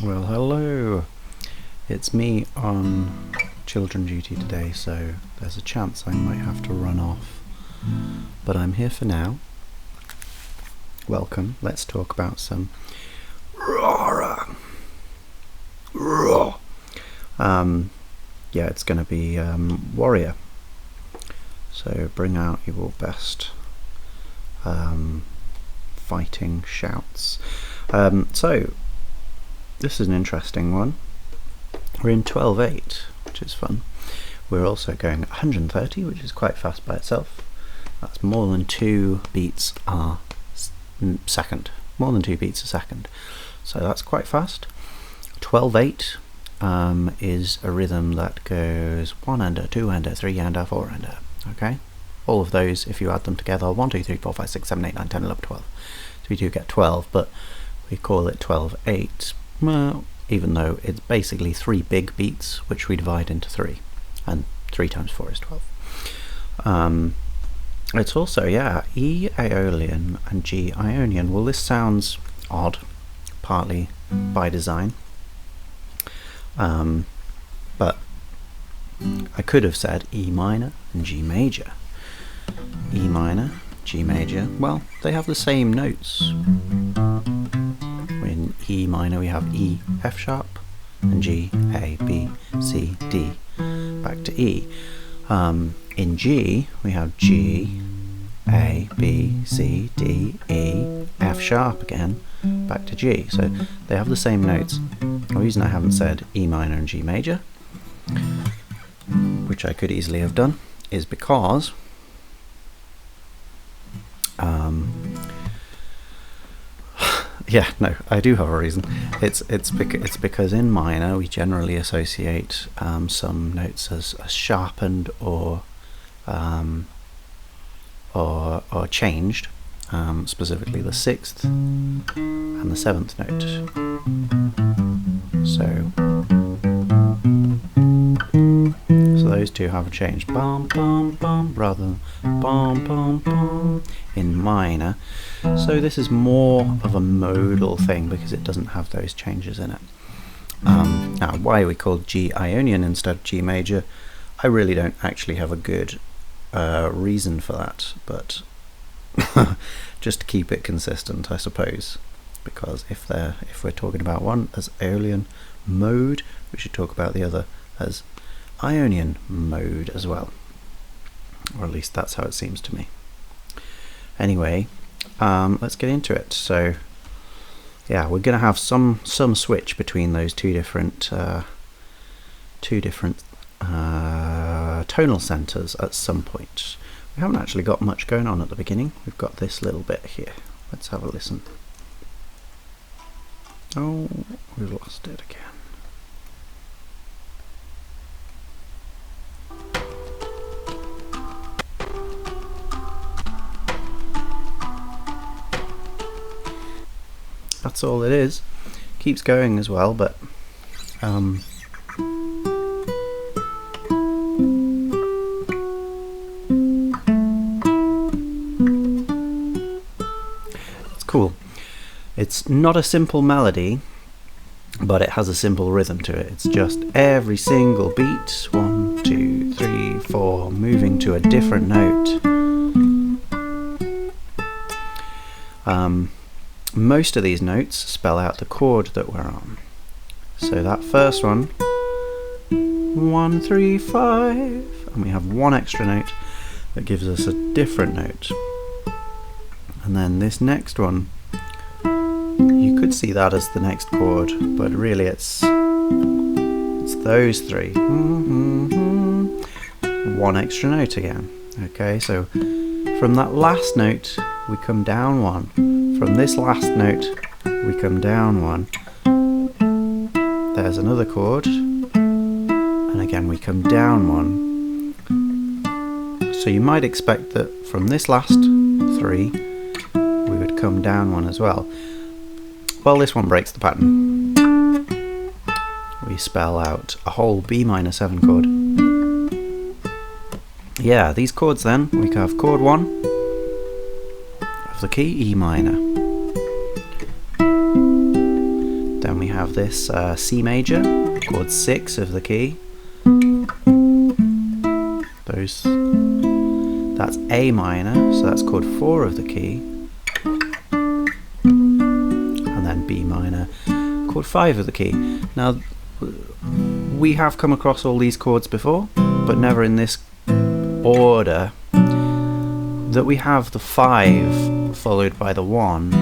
Well, hello. It's me on children duty today, so there's a chance I might have to run off. But I'm here for now. Welcome. Let's talk about some AURORA. Yeah, it's going to be warrior. So bring out your best fighting shouts. So this is an interesting one. We're in 12/8, which is fun. We're also going 130, which is quite fast by itself. That's more than 2 beats a second. More than 2 beats a second. So that's quite fast. 12/8 is a rhythm that goes 1 ender, 2 ender, 3 ender, 4 ender. Okay? All of those, if you add them together, 1, 2, 3, 4, 5, 6, 7, 8, 9, 10, 11, 12. So we do get 12, but we call it 12/8. Well, even though it's basically 3 big beats, which we divide into 3, and 3 times 4 is 12. It's also, yeah, E aeolian and G ionian. Well, this sounds odd, partly by design, but I could have said E minor and G major. E minor, G major, well, they have the same notes. In E minor we have E, F sharp, and G, A, B, C, D, back to E. In G we have G, A, B, C, D, E, F sharp again, back to G. So they have the same notes. The reason I haven't said E minor and G major, which I could easily have done, is because yeah, no, I do have a reason. It's because in minor we generally associate some notes as sharpened or changed, specifically the 6th and the 7th note. So those two have changed, bum bum bum, rather than bum bum bum in minor. So this is more of a modal thing because it doesn't have those changes in it. Now, why we called G ionian instead of G major, I really don't actually have a good reason for that, but just to keep it consistent, I suppose. Because if we're talking about one as aeolian mode, we should talk about the other as ionian mode as well, or at least that's how it seems to me. Anyway, let's get into it. So yeah, we're going to have some switch between those two different tonal centers at some point. We haven't actually got much going on at the beginning. We've got this little bit here. Let's have a listen. Oh, we've lost it again. That's all it is. Keeps going as well, but it's cool. It's not a simple melody, but it has a simple rhythm to it. It's just every single beat, 1, 2, 3, 4, moving to a different note. Most of these notes spell out the chord that we're on. So that first one, 1, 3, 5, and we have one extra note that gives us a different note. And then this next one, you could see that as the next chord, but really it's those 3. One extra note again. Okay, so from that last note we come down 1. From this last note we come down 1. There's another chord, and again we come down 1. So you might expect that from this last 3 we would come down 1 as well. Well, this one breaks the pattern. We spell out a whole B minor 7 chord. Yeah, these chords then, we have chord 1 of the key E minor. have this C major, chord 6 of the key. That's A minor, so that's chord 4 of the key. And then B minor, chord 5 of the key. Now, we have come across all these chords before, but never in this order. That we have the 5 followed by the 1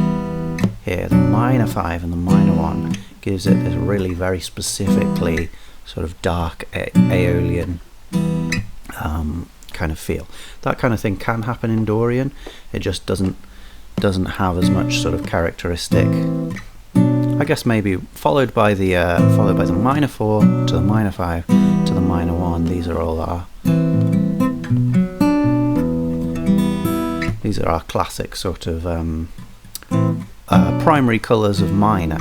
here, the minor 5 and the minor 1, gives it this really very specifically sort of dark aeolian kind of feel. That kind of thing can happen in Dorian. It just doesn't have as much sort of characteristic. I guess maybe followed by the minor 4 to the minor 5 to the minor 1. These are our classic sort of primary colours of minor.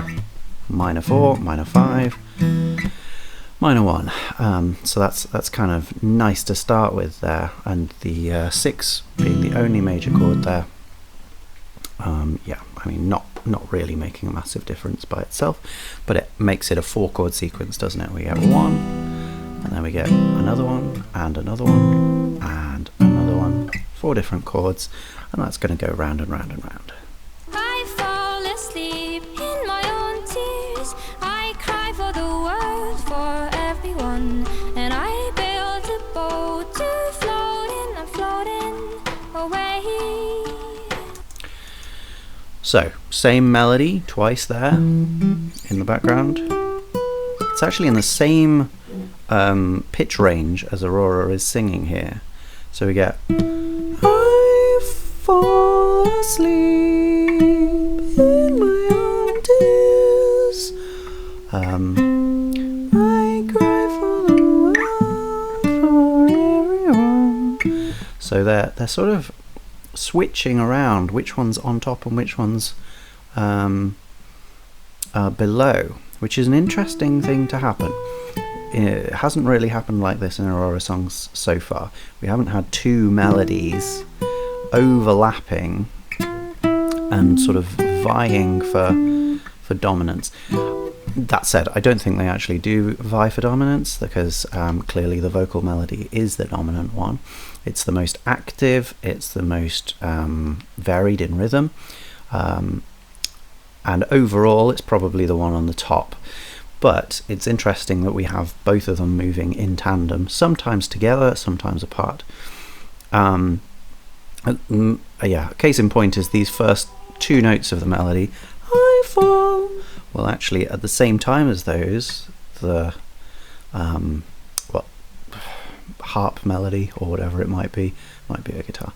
Minor 4, minor 5, minor 1. So that's kind of nice to start with there, and the 6 being the only major chord there. Yeah, I mean not really making a massive difference by itself, but it makes it a 4-chord sequence, doesn't it? We get 1, and then we get another one, and another one, and another one. 4 different chords, and that's going to go round and round and round. I fall asleep in my own tears. I cry for the world, for everyone, and I build a boat to float in. I'm floating away. So, same melody twice there in the background. It's actually in the same pitch range as Aurora is singing here. So we get I fall asleep in my own tears. I cry for the world, for everyone. So they're sort of switching around which one's on top and which one's below, which is an interesting thing to happen. It hasn't really happened like this in Aurora songs so far. We haven't had 2 melodies overlapping and sort of vying for dominance. That said, I don't think they actually do vie for dominance, because clearly the vocal melody is the dominant one. It's the most active, it's the most varied in rhythm, and overall it's probably the one on the top. But it's interesting that we have both of them moving in tandem, sometimes together, sometimes apart. Yeah, case in point is these first 2 notes of the melody, I fall, well actually at the same time as those, the harp melody or whatever it might be a guitar,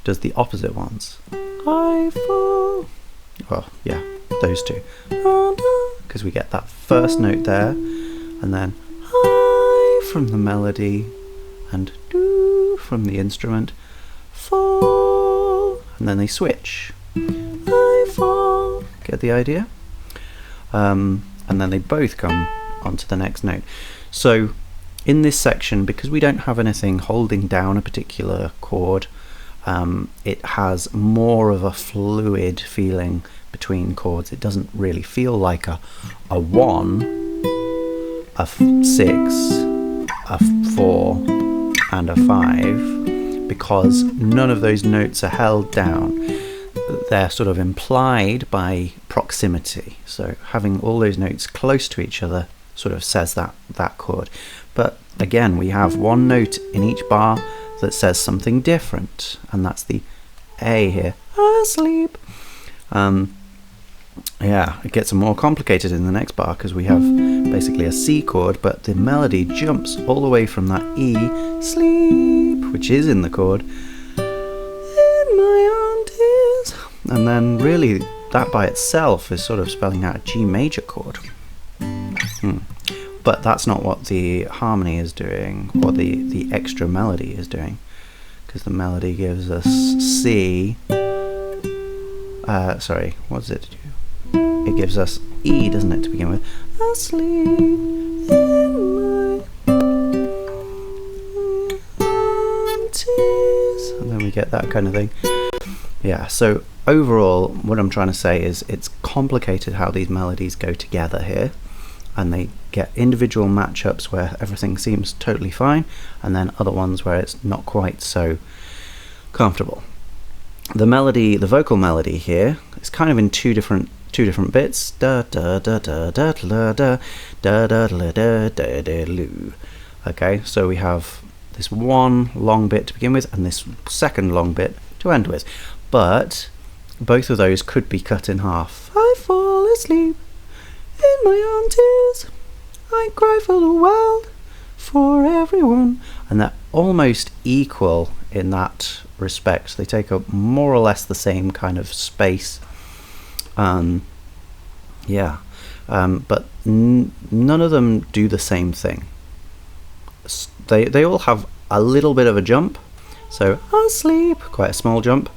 does the opposite ones. I fall, well yeah, those 2, because we get that first note there, and then I from the melody, and do from the instrument, fall, and then they switch. I fall, get the idea? And then they both come onto the next note. So in this section, because we don't have anything holding down a particular chord, it has more of a fluid feeling between chords. It doesn't really feel like a 1, a 6, a 4 and a 5, because none of those notes are held down. They're sort of implied by proximity, so having all those notes close to each other sort of says that chord. But again, we have 1 note in each bar that says something different, and that's the A here, asleep. Yeah, it gets more complicated in the next bar, because we have basically a C chord, but the melody jumps all the way from that E, sleep, which is in the chord, in my own tears, and then really that by itself is sort of spelling out a G major chord. But that's not what the harmony is doing, or the extra melody is doing, because the melody gives us C, sorry, what does it do? It gives us E, doesn't it, to begin with? Asleep in my tears, and then we get that kind of thing. Yeah, so overall, what I'm trying to say is it's complicated how these melodies go together here, and they get individual matchups where everything seems totally fine, and then other ones where it's not quite so comfortable. The melody, the vocal melody here, is kind of in two different bits. Da da da da da da da da da da da da da. Okay, so we have this one long bit to begin with, and this second long bit to end with. But both of those could be cut in half. I fall asleep in my own tears. I cry for the world, for everyone. And they're almost equal in that respect. They take up more or less the same kind of space. But none of them do the same thing. They all have a little bit of a jump. So asleep, quite a small jump.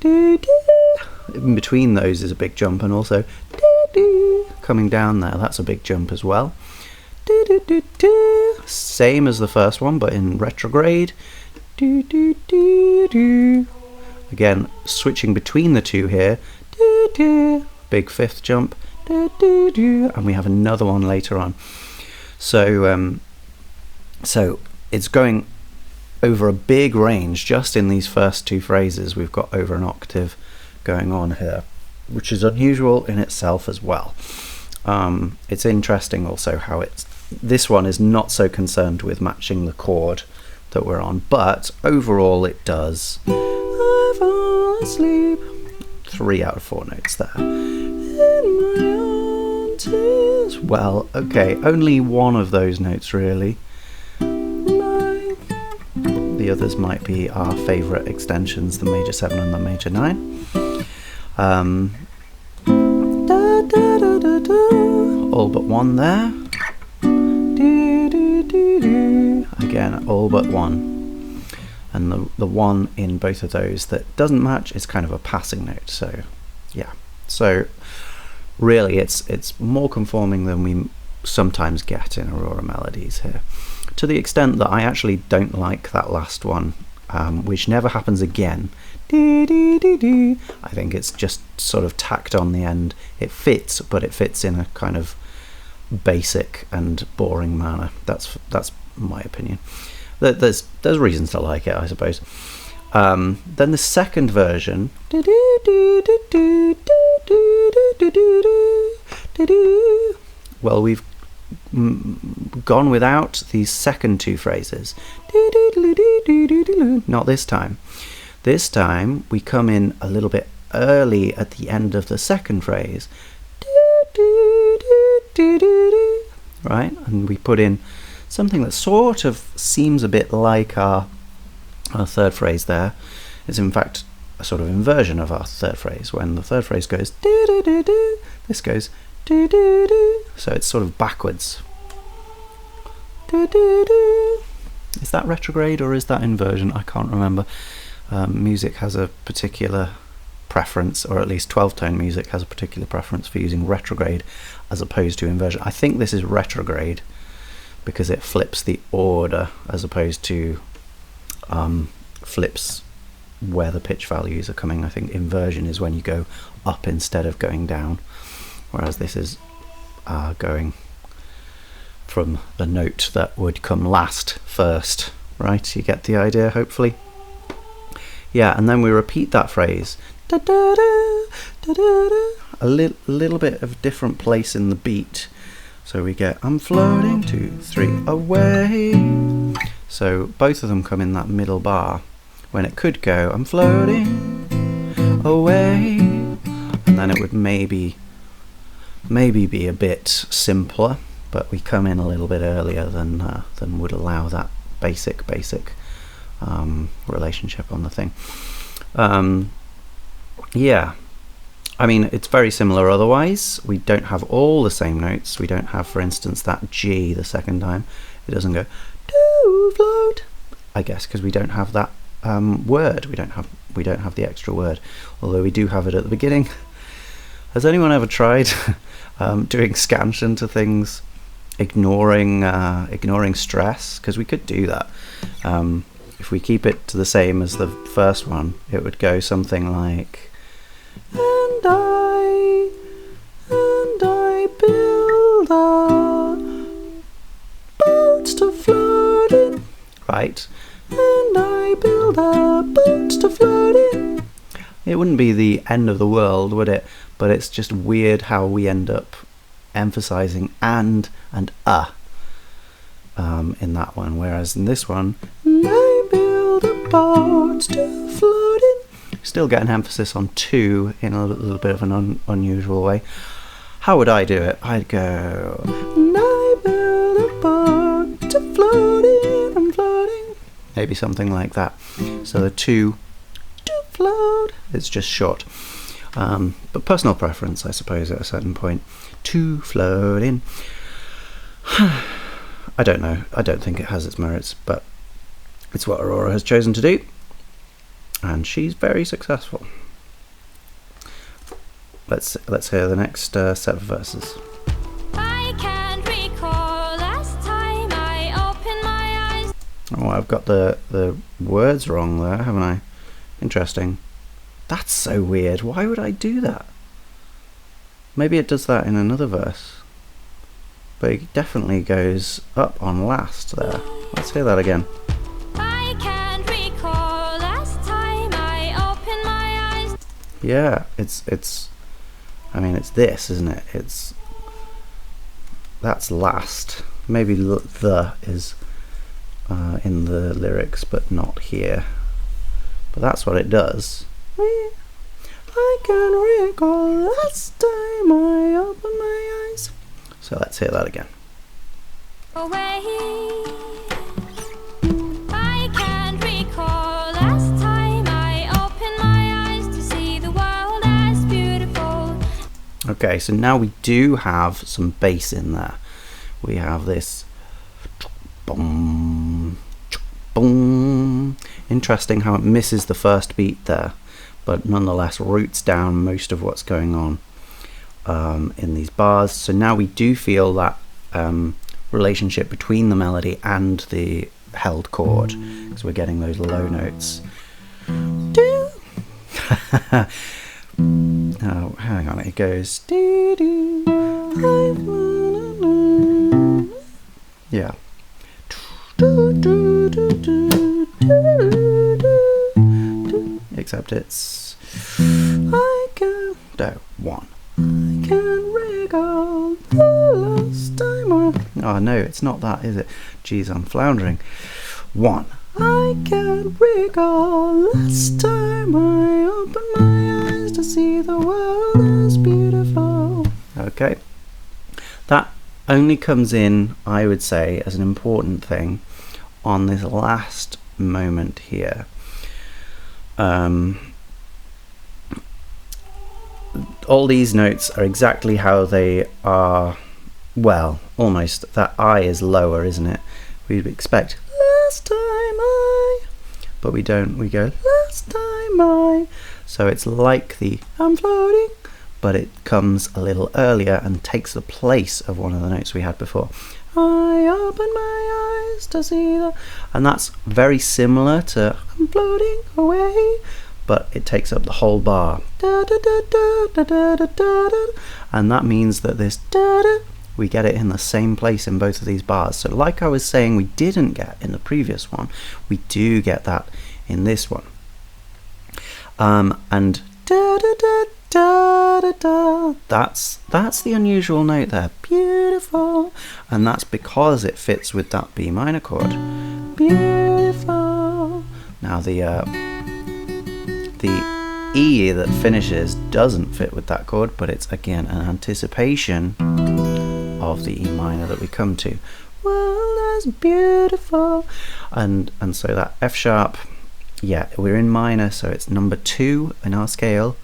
In between those is a big jump, and also coming down there, that's a big jump as well. Same as the first one, but in retrograde. Again, switching between the two here. Big fifth jump. And we have another one later on. So it's going over a big range. Just in these first two phrases, we've got over an octave going on here, which is unusual in itself as well. It's interesting also how this one is not so concerned with matching the chord that we're on, but overall it does. I fall asleep. 3 out of 4 notes there. In my own tears. Well, okay, only one of those notes really. The others might be our favourite extensions, the major 7 and the major 9. All but one there. Again, all but one. And the one in both of those that doesn't match is kind of a passing note. So yeah, so really it's more conforming than we sometimes get in Aurora melodies here, to the extent that I actually don't like that last one, which never happens again. I think it's just sort of tacked on the end. It fits, but it fits in a kind of basic and boring manner. That's my opinion. There's reasons to like it, I suppose. Then the second version, well, we've gone without these second two phrases. Not this time. This time we come in a little bit early at the end of the second phrase, right, and we put in something that sort of seems a bit like our third phrase there. It's in fact a sort of inversion of our third phrase. When the third phrase goes this goes so it's sort of backwards. Is that retrograde or is that inversion? I can't remember. Music has a particular preference, or at least 12-tone music has a particular preference for using retrograde as opposed to inversion. I think this is retrograde because it flips the order as opposed to flips where the pitch values are coming. I think inversion is when you go up instead of going down, whereas this is going from the note that would come last first, right? You get the idea, hopefully. Yeah, and then we repeat that phrase, da, da, da, da, da, da. A little bit of different place in the beat. So we get, I'm floating 2, 3 away. So both of them come in that middle bar, when it could go, I'm floating away. And then it would maybe be a bit simpler, but we come in a little bit earlier than would allow that basic relationship on the thing. Yeah, I mean, it's very similar otherwise. We don't have all the same notes. We don't have, for instance, that G the second time. It doesn't go to float, I guess, because we don't have that word. We don't have the extra word, although we do have it at the beginning. Has anyone ever tried doing scansion to things, ignoring stress? Because we could do that. If we keep it to the same as the first one, it would go something like and I build a boat to float in. Right, and I build a boat to float in. It wouldn't be the end of the world, would it? But it's just weird how we end up emphasizing and in that one, whereas in this one, I build a boat to float in. Still get an emphasis on to in a little bit of an unusual way. How would I do it? I'd go, I build a boat to float in and floating. Maybe something like that. So the to float, it's just short. But personal preference, I suppose, at a certain point. To float in. I don't know. I don't think it has its merits, but it's what Aurora has chosen to do, and she's very successful. Let's hear the next set of verses. I can't recall last time I opened my eyes. Oh, I've got the words wrong there, haven't I? Interesting. That's so weird. Why would I do that? Maybe it does that in another verse. But it definitely goes up on last there. Let's hear that again. I can't recall last time I opened my eyes. Yeah, it's I mean, it's this, isn't it? That's last. Maybe the is in the lyrics, but not here. But that's what it does. I can recall last time I opened my eyes. So let's hear that again. Away. I can't recall last time I opened my eyes to see the world as beautiful. Okay, so now we do have some bass in there. We have this boom, boom. Interesting how it misses the first beat there, but nonetheless roots down most of what's going on in these bars. So now we do feel that relationship between the melody and the held chord, because we're getting those low notes. Oh, hang on, it goes. Yeah. Except it's one. I can recall the last time oh no, it's not that, is it? Geez, I'm floundering. One. I can recall last time I opened my eyes to see the world as beautiful. Okay. That only comes in, I would say, as an important thing on this last moment here. All these notes are exactly how they are. Well, almost. That I is lower, isn't it? We'd expect last time I, but we don't. We go last time I. So it's like the I'm floating, but it comes a little earlier and takes the place of one of the notes we had before. I open my eyes to see the, and that's very similar to I'm floating away, but it takes up the whole bar. Da, da, da, da, da, da, da, da. And that means that this da, da, we get it in the same place in both of these bars. So like I was saying we didn't get in the previous one, we do get that in this one. And da, da, da, da, da, da. That's the unusual note there. Beautiful. And that's because it fits with that B minor chord. Beautiful. Now the E that finishes doesn't fit with that chord, but it's again an anticipation of the E minor that we come to. Well, that's beautiful. And so that F sharp, yeah, we're in minor, so it's number 2 in our scale.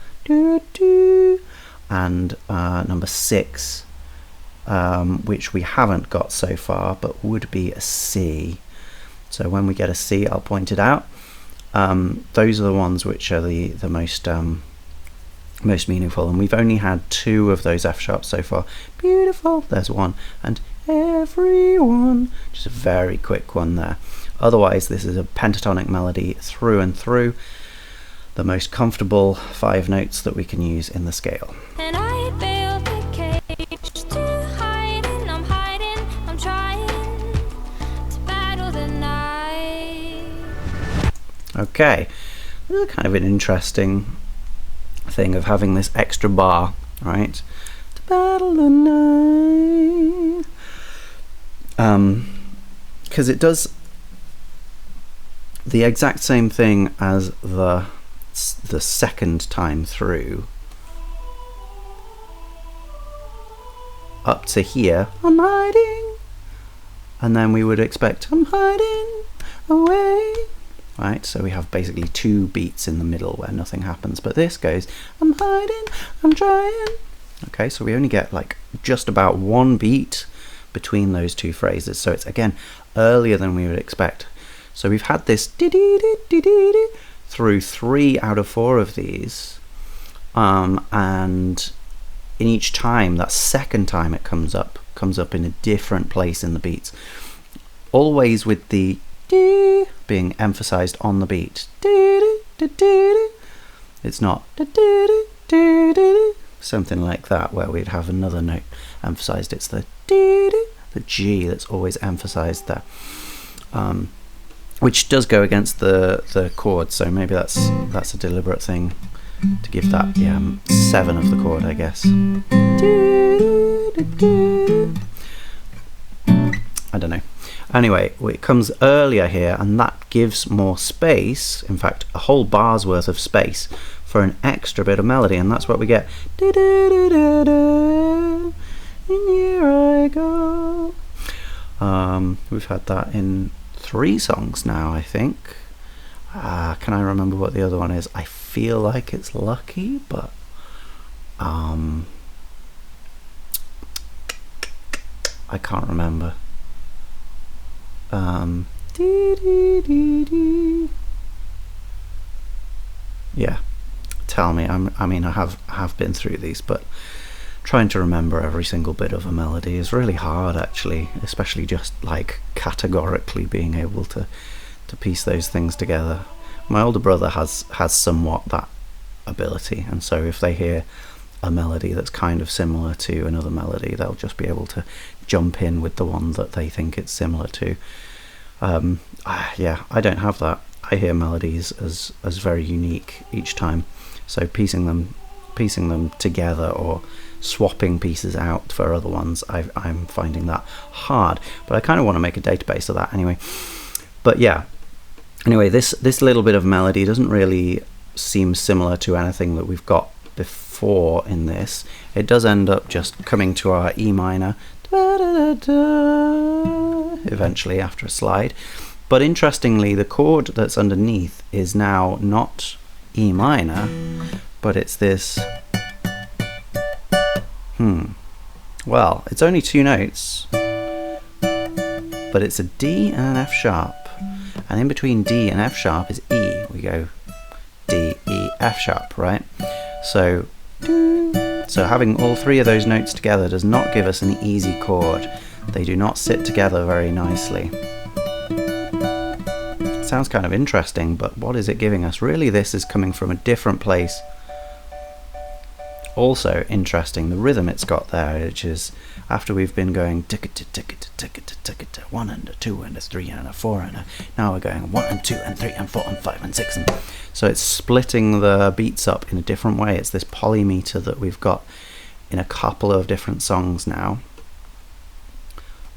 And number 6, which we haven't got so far, but would be a C. So when we get a C, I'll point it out. Those are the ones which are the most meaningful, and we've only had 2 of those F sharps so far. Beautiful, there's one, and everyone, just a very quick one there. Otherwise this is a pentatonic melody through and through. the most comfortable 5 notes that we can use in the scale. And I built a cage to hide in. I'm hiding, I'm trying to battle the night. Okay, this is kind of an interesting thing of having this extra bar, right? To battle the night. Because it does the exact same thing as the second time through. Up to here, I'm hiding, and then we would expect I'm hiding away, right? So we have basically 2 beats in the middle where nothing happens, but this goes I'm hiding, I'm trying. Okay, so we only get like just about 1 beat between those 2 phrases, so it's again earlier than we would expect. So we've had this through 3 out of 4 of these, and in each time, that second time it comes up in a different place in the beats, always with the being emphasized on the beat. It's not something like that where we'd have another note emphasized. It's the G that's always emphasized there, which does go against the chord, so maybe that's a deliberate thing to give that 7 of the chord, I guess. I don't know. Anyway, it comes earlier here, and that gives more space, in fact a whole bar's worth of space, for an extra bit of melody, and that's what we get. And here I go. We've had that in 3 songs now, I think. Can I remember what the other one is? I feel like it's Lucky, but I can't remember. Yeah, tell me. I mean, I have been through these, but trying to remember every single bit of a melody is really hard, actually, especially just like categorically being able to piece those things together. My older brother has somewhat that ability, and so if they hear a melody that's kind of similar to another melody, they'll just be able to jump in with the one that they think it's similar to. Yeah, I don't have that. I hear melodies as very unique each time, so piecing them together or swapping pieces out for other ones, I'm finding that hard, but I kind of want to make a database of that anyway. But yeah, anyway, this little bit of melody doesn't really seem similar to anything that we've got before in this. It does end up just coming to our E minor eventually after a slide, but interestingly the chord that's underneath is now not E minor, but it's this well, it's only 2 notes, but it's a D and an F sharp, and in between D and F sharp is E. We go D, E, F sharp, right? So having all 3 of those notes together does not give us an easy chord. They do not sit together very nicely. It sounds kind of interesting, but what is it giving us? Really, this is coming from a different place. Also interesting, the rhythm it's got there, which is after we've been going 1 and a 2 and a 3 and a 4 and a, now we're going 1 and 2 and 3 and 4 and 5 and 6, and so it's splitting the beats up in a different way. It's this polymeter that we've got in a couple of different songs now.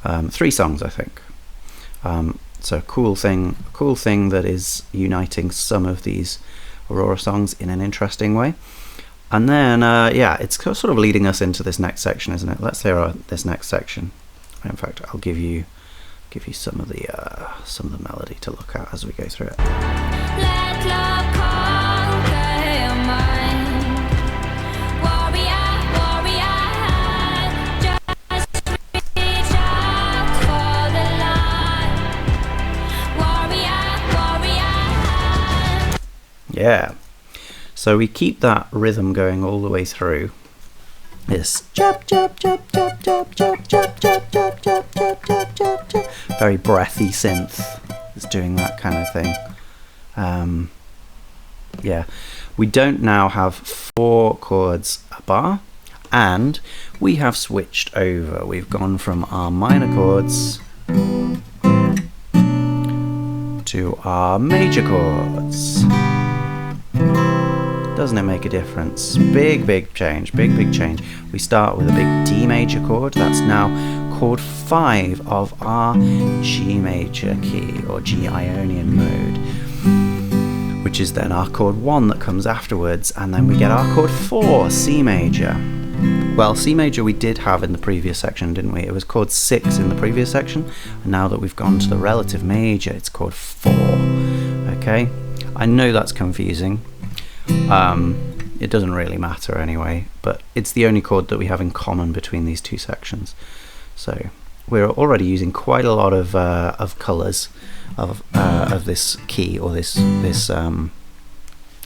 3 songs, I think. So cool thing that is uniting some of these Aurora songs in an interesting way. And then, yeah, it's sort of leading us into this next section, isn't it? Let's hear this next section. In fact, I'll give you some of the melody to look at as we go through it. Let love conquer your mind. Warrior, warrior, just reach out for the light. Warrior, warrior. Yeah. So we keep that rhythm going all the way through. This chop chop chop chop chop chop chop chop chop chop chop chop chop chop. Very breathy synth is doing that kind of thing. Yeah, we don't now have 4 chords a bar, and we have switched over. We've gone from our minor chords to our major chords. Doesn't it make a difference? Big change, big change. We start with a big D major chord. That's now chord 5 of our G major key, or G ionian mode, which is then our chord 1 that comes afterwards, and then we get our chord 4, C major. Well, C major we did have in the previous section, didn't we? It was chord 6 in the previous section, and now that we've gone to the relative major, it's chord 4. Okay, I know that's confusing. It doesn't really matter anyway, but it's the only chord that we have in common between these two sections. So we're already using quite a lot of colours of this key, or this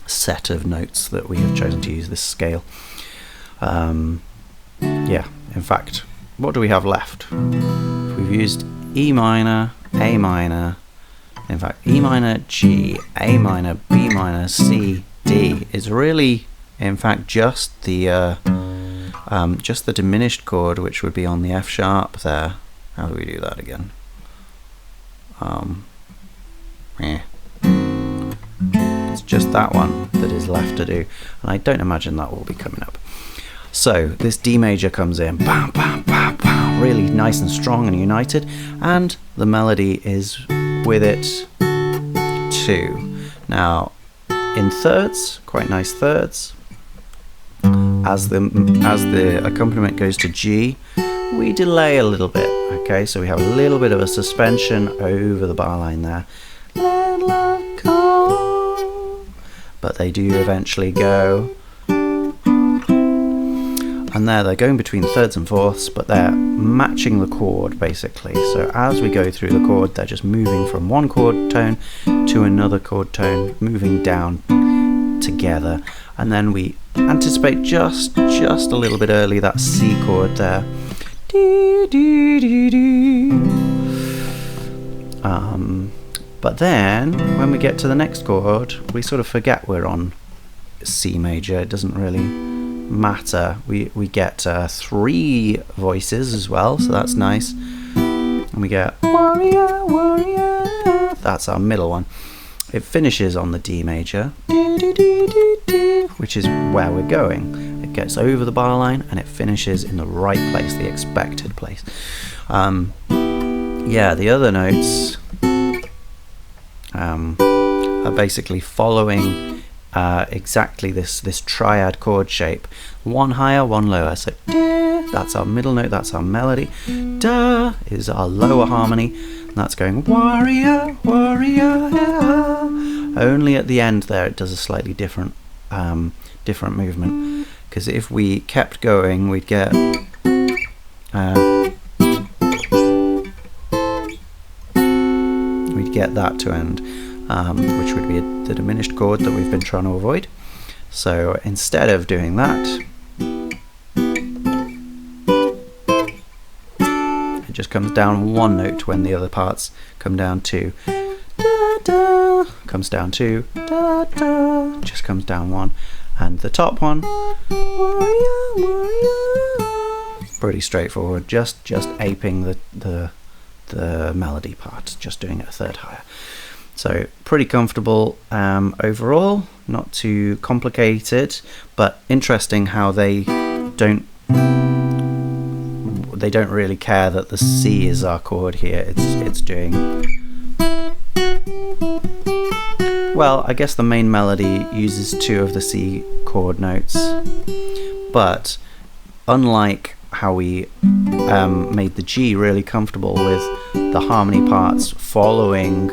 set of notes that we have chosen to use, this scale. Yeah, in fact, what do we have left? We've used E minor, A minor, in fact E minor, G, A minor, B minor, C, D. It's really, in fact, just the diminished chord, which would be on the F sharp there. How do we do that again? It's just that one that is left to do, and I don't imagine that will be coming up. So this D major comes in, bam, bam, bam, bam, really nice and strong and united, and the melody is with it too. Now, in thirds, quite nice thirds. As the accompaniment goes to G, we delay a little bit. Okay, so we have a little bit of a suspension over the bar line there. Let love go. But they do eventually go. And there, they're going between thirds and fourths, but they're matching the chord basically. So as we go through the chord, they're just moving from one chord tone to another chord tone, moving down together. And then we anticipate just a little bit early that C chord there. But then when we get to the next chord, we sort of forget we're on C major. It doesn't really matter. We get 3 voices as well, so that's nice. And we get warrior, warrior. That's our middle one. It finishes on the D major, which is where we're going. It gets over the bar line and it finishes in the right place, the expected place. Yeah, the other notes are basically following exactly this triad chord shape. One higher, one lower. So that's our middle note, that's our melody. Da is our lower harmony. That's going warrior, warrior. Only at the end there it does a slightly different movement. Because if we kept going, we'd get that to end, which would be the diminished chord that we've been trying to avoid. So instead of doing that, it just comes down one note when the other parts come down 2. Da, da, comes down 2, da, da, just comes down 1, and the top one, warrior, warrior. Pretty straightforward, just aping the melody part, just doing it a third higher. So pretty comfortable overall, not too complicated, but interesting how they don't really care that the C is our chord here. It's doing, well, I guess the main melody uses 2 of the C chord notes, but unlike how we made the G really comfortable with the harmony parts following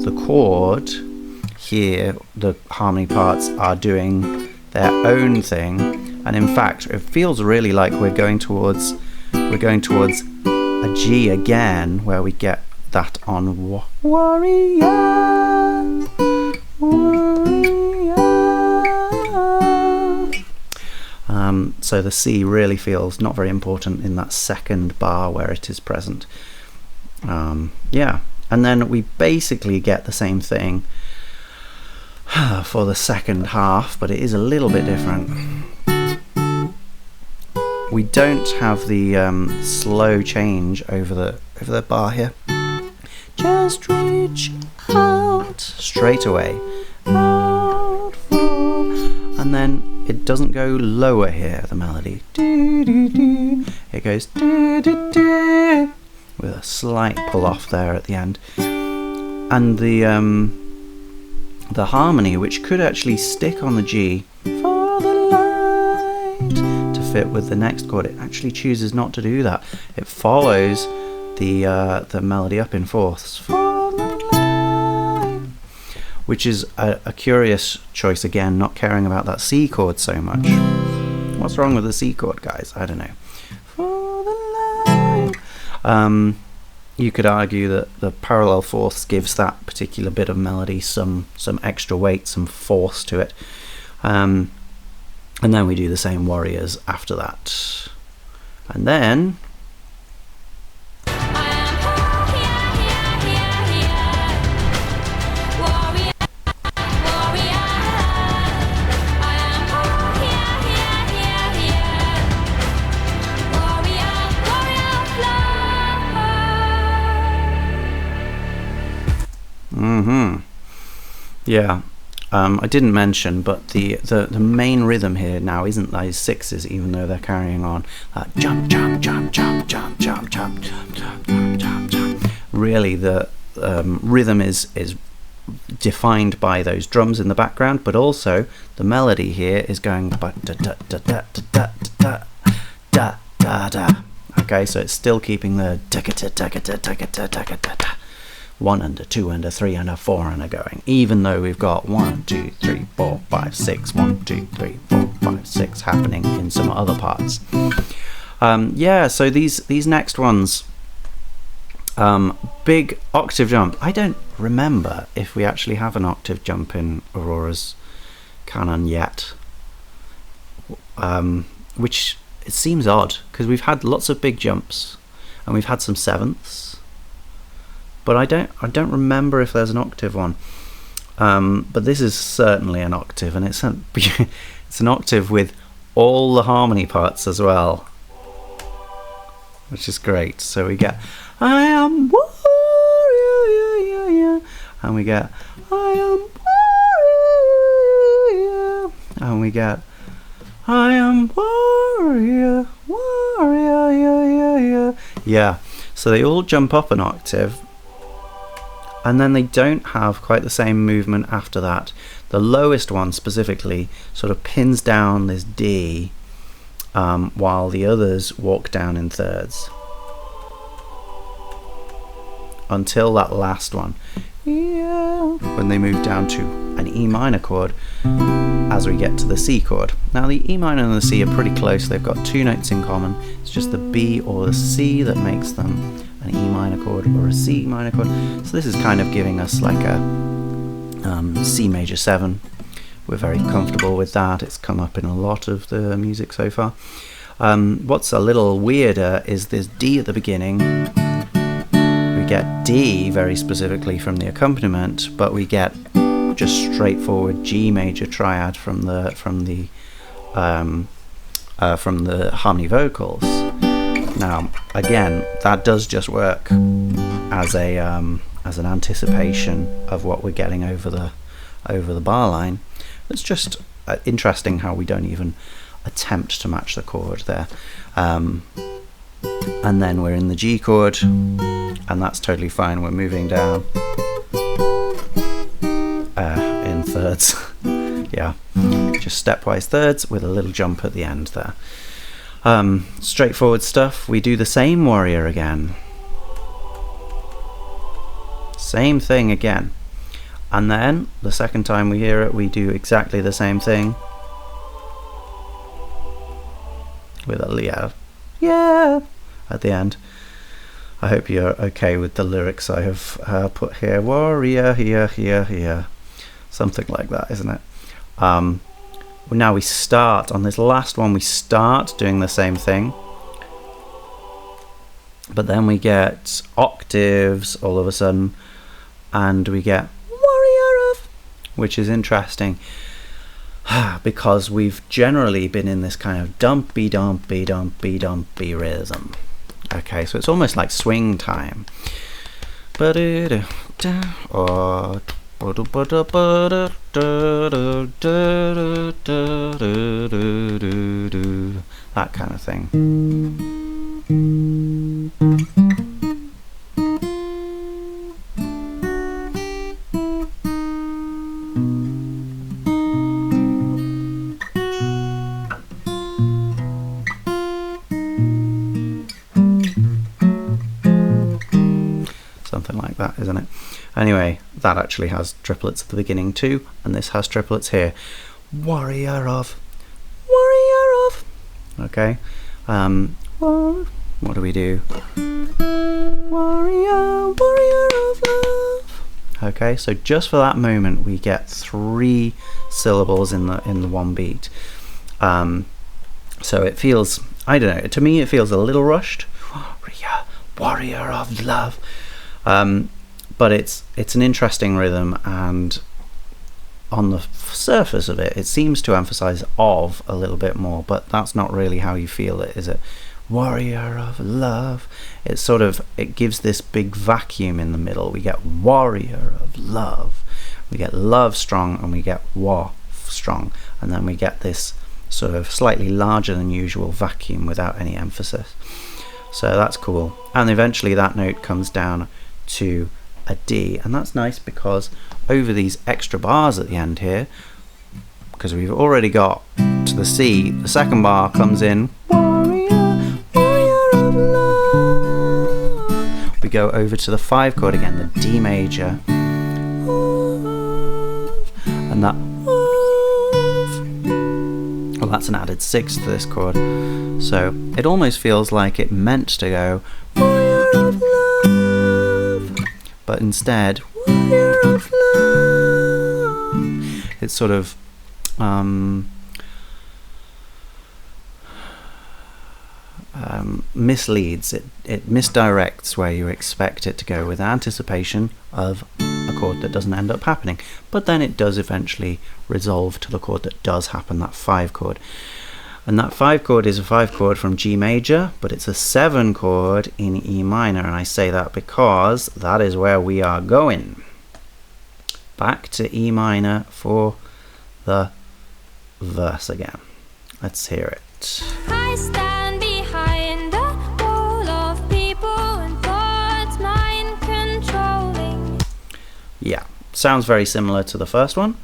the chord, here the harmony parts are doing their own thing, and in fact it feels really like we're going towards a G again, where we get that on warrior, warrior. So the C really feels not very important in that second bar where it is present. Yeah, and then we basically get the same thing for the second half, but it is a little bit different. We don't have the slow change over the bar here. Just reach out straight away, out for, and then it doesn't go lower here. The melody, it goes with a slight pull off there at the end, and the harmony, which could actually stick on the G for the light to fit with the next chord, it actually chooses not to do that. It follows the melody up in fourths for the light, which is a curious choice again, not caring about that C chord so much. What's wrong with the C chord, guys? I don't know. For the light. You could argue that the parallel fourths gives that particular bit of melody some extra weight, some force to it. And then we do the same warriors after that. And then yeah, I didn't mention, but the main rhythm here now isn't those sixes, even though they're carrying on that jump, jump, jump, jump, jump, jump, jump, jump, jump, jump, jump, jump. Really, the rhythm is defined by those drums in the background, but also the melody here is going da da da da da da da da da da. Okay, so it's still keeping the one under, two under, three under, four under going, even though we've got 1, 2, 3, 4, 5, 6, 1, 2, 3, 4, 5, 6 happening in some other parts. Yeah, so these next ones, big octave jump. I don't remember if we actually have an octave jump in Aurora's canon yet, which it seems odd because we've had lots of big jumps and we've had some sevenths. But I don't remember if there's an octave one. But this is certainly an octave, and it's an octave with all the harmony parts as well, which is great. So we get I am warrior, and we get I am warrior, and we get I am warrior, warrior, yeah. So they all jump up an octave. And then they don't have quite the same movement after that. The lowest one specifically sort of pins down this D, while the others walk down in thirds. Until that last one, yeah, when they move down to an E minor chord as we get to the C chord. Now the E minor and the C are pretty close. They've got two notes in common. It's just the B or the C that makes them an E minor chord or a C minor chord. So this is kind of giving us like a C major 7. We're very comfortable with that. It's come up in a lot of the music so far. What's a little weirder is this D at the beginning. We get D very specifically from the accompaniment, but we get just straightforward G major triad from the harmony vocals. Now, again, that does just work as an anticipation of what we're getting over the bar line. It's just interesting how we don't even attempt to match the chord there. And then we're in the G chord, and that's totally fine. We're moving down in thirds. Yeah, just stepwise thirds with a little jump at the end there. Straightforward stuff. We do the same warrior again. Same thing again. And then the second time we hear it, we do exactly the same thing with a yeah at the end. I hope you're okay with the lyrics I have put here. Warrior, here. Something like that, isn't it? Now we start, on this last one, we start doing the same thing. But then we get octaves all of a sudden, and we get warrior of which is interesting because we've generally been in this kind of dumpy rhythm. Okay, so it's almost like swing time. That kind of thing. Something like that, isn't it? Anyway, that actually has triplets at the beginning too, and this has triplets here. Warrior of. Okay. What do we do? Warrior of love. Okay, so just for that moment we get 3 syllables in the one beat. So it feels, I don't know, to me it feels a little rushed. Warrior of love. But it's an interesting rhythm, and on the surface of it, it seems to emphasize of a little bit more, but that's not really how you feel it, is it? Warrior of love. It's sort of, it gives this big vacuum in the middle. We get warrior of love, we get love strong, and we get wa strong, and then we get this sort of slightly larger than usual vacuum without any emphasis. So that's cool. And eventually that note comes down to a D, and that's nice because over these extra bars at the end here, because we've already got to the C, the second bar comes in warrior of love. We go over to the 5 chord again, the D major, and that, well, that's an added 6 to this chord, so it almost feels like it meant to go warrior of love, but instead warrior of love. It's sort of misleads, it misdirects where you expect it to go with anticipation of a chord that doesn't end up happening, but then it does eventually resolve to the chord that does happen, that 5 chord. And that 5 chord is a 5 chord from G major, but it's a 7 chord in E minor, and I say that because that is where we are going. Back to E minor for the verse again. Let's hear it. I stand behind a wall of people and thoughts mind controlling. Yeah, sounds very similar to the first one,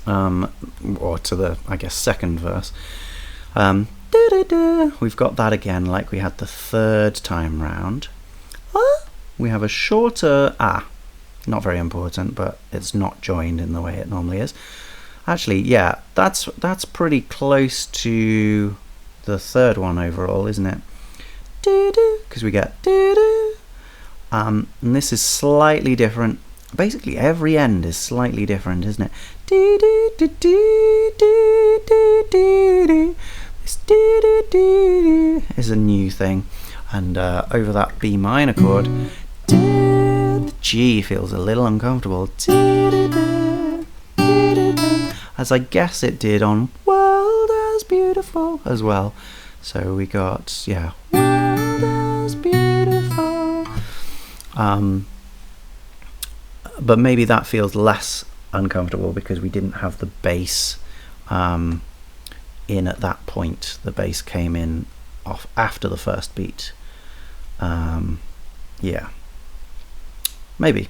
or to the, I guess, second verse. We've got that again like we had the third time round. We have a shorter not very important, but it's not joined in the way it normally is. Actually, yeah, that's pretty close to the third one overall, isn't it? Because we get and this is slightly different. Basically every end is slightly different, isn't it? This is a new thing, and over that B minor chord, the G feels a little uncomfortable, as I guess it did on World as Beautiful as well. So we got, yeah, World as Beautiful. But maybe that feels less uncomfortable because we didn't have the bass in at that point. The bass came in off after the first beat. Yeah, maybe,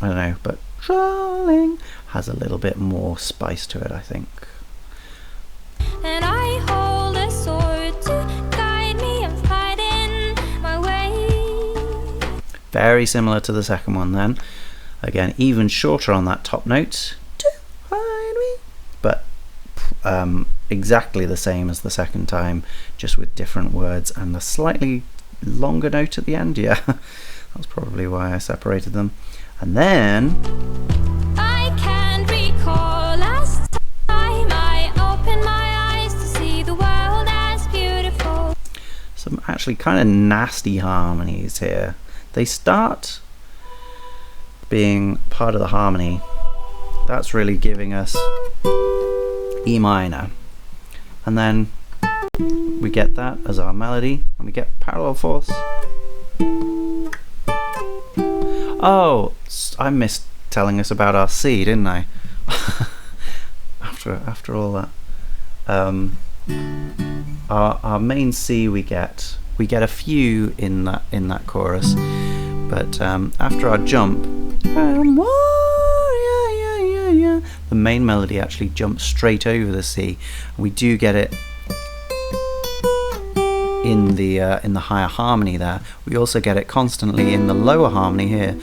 I don't know, but Trolling has a little bit more spice to it, I think. And I hold a sword to guide me and fight in my way. Very similar to the second one then. Again, even shorter on that top note, to hide me, but exactly the same as the second time, just with different words and a slightly longer note at the end. Yeah, that's probably why I separated them. And then I can't recall last time I opened my eyes to see the world as beautiful. Some actually kind of nasty harmonies here. They start being part of the harmony that's really giving us E minor. And then we get that as our melody, and we get parallel fourths. Oh, I missed telling us about our C, didn't I? after all that. Our main C we get a few in that chorus, but after our jump, the main melody actually jumps straight over the C. We do get it in the higher harmony there. We also get it constantly in the lower harmony here,